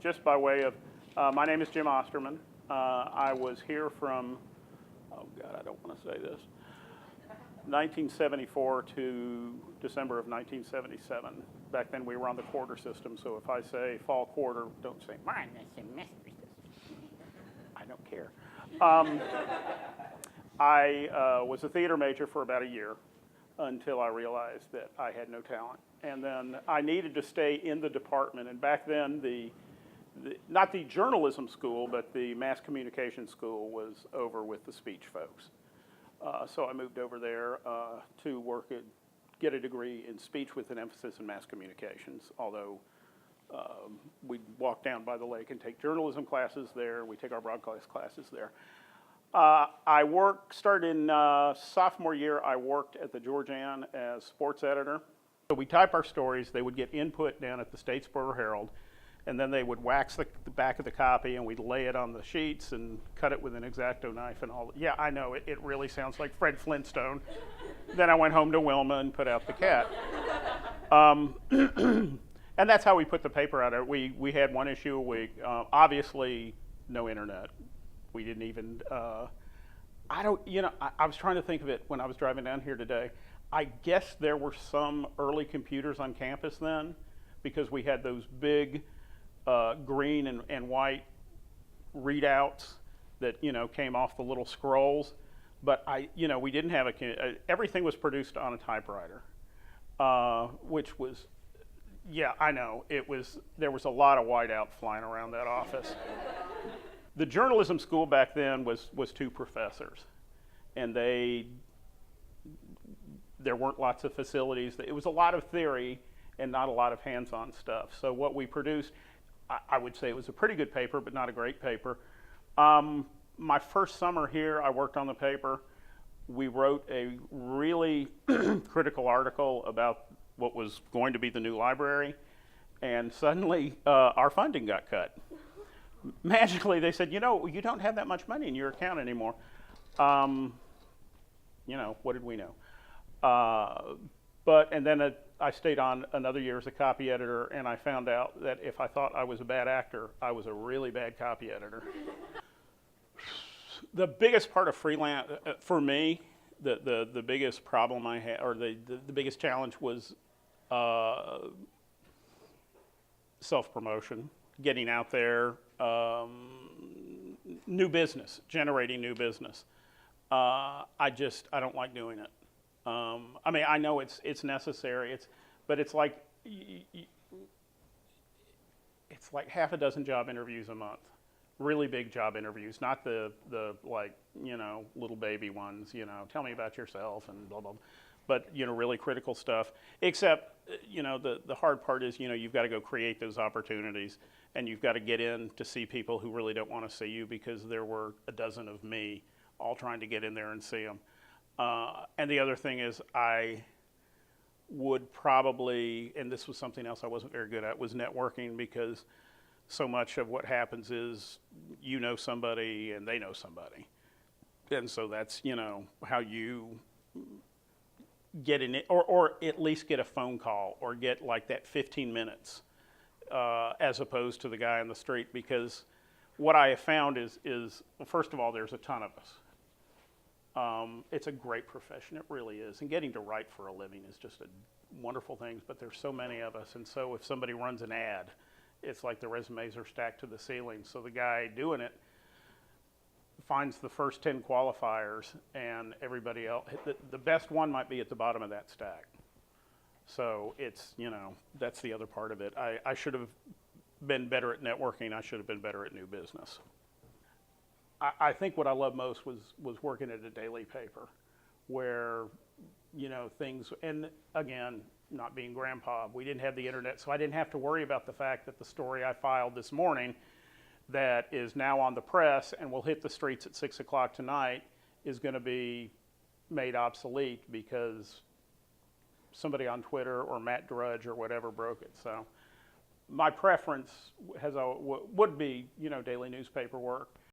Just by way of, my name is Jim Osterman. I was here from, oh God, I don't want to say this, 1974 to December of 1977. Back then we were on the quarter system, so if I say fall quarter, don't say, mine, I don't care. I was a theater major for about a year until I realized that I had no talent. And then I needed to stay in the department. And back then, not the journalism school, but the mass communication school was over with the speech folks. So I moved over there to get a degree in speech with an emphasis in mass communications, although we'd walk down by the lake and take journalism classes there. We take our broadcast classes there. Started in sophomore year, I worked at the Georgian as sports editor. So we type our stories, they would get input down at the Statesboro Herald, and then they would wax the back of the copy and we'd lay it on the sheets and cut it with an X-Acto knife and all. Yeah, I know, it really sounds like Fred Flintstone. Then I went home to Wilma and put out the cat. And that's how we put the paper out. We had one issue a week. Obviously, no internet. We didn't even, I was trying to think of it when I was driving down here today. I guess there were some early computers on campus then, because we had those big green and white readouts that came off the little scrolls. But we didn't have everything was produced on a typewriter, which was, yeah, I know, there was a lot of whiteout flying around that office. The journalism school back then was two professors, and there weren't lots of facilities. It was a lot of theory and not a lot of hands-on stuff. So what we produced, I would say it was a pretty good paper, but not a great paper. My first summer here, I worked on the paper. We wrote a really critical article about what was going to be the new library, and suddenly our funding got cut. Magically, they said, you don't have that much money in your account anymore. What did we know? And then I stayed on another year as a copy editor, and I found out that if I thought I was a bad actor, I was a really bad copy editor. The biggest part of freelance, for me, the biggest problem I had, or the biggest challenge was self-promotion, getting out there, new business, generating new business. I don't like doing it. I mean, I know it's necessary. But it's like half a dozen job interviews a month, really big job interviews, not the little baby ones. Tell me about yourself and blah blah, but really critical stuff. Except the hard part is you've got to go create those opportunities, and you've got to get in to see people who really don't want to see you because there were a dozen of me all trying to get in there and see them. And the other thing is I would probably, and this was something else I wasn't very good at, was networking, because so much of what happens is somebody and they know somebody. And so that's, how you get in it, or at least get a phone call or get like that 15 minutes as opposed to the guy on the street. Because what I have found is well, first of all, there's a ton of us. It's a great profession, it really is. And getting to write for a living is just a wonderful thing, but there's so many of us. And so if somebody runs an ad, it's like the resumes are stacked to the ceiling. So the guy doing it finds the first 10 qualifiers, and everybody else, the best one might be at the bottom of that stack. So it's, that's the other part of it. I should have been better at networking. I should have been better at new business. I think what I loved most was working at a daily paper where, things, and again, not being grandpa, we didn't have the internet, so I didn't have to worry about the fact that the story I filed this morning that is now on the press and will hit the streets at 6 o'clock tonight is going to be made obsolete because somebody on Twitter or Matt Drudge or whatever broke it. So my preference would be, daily newspaper work.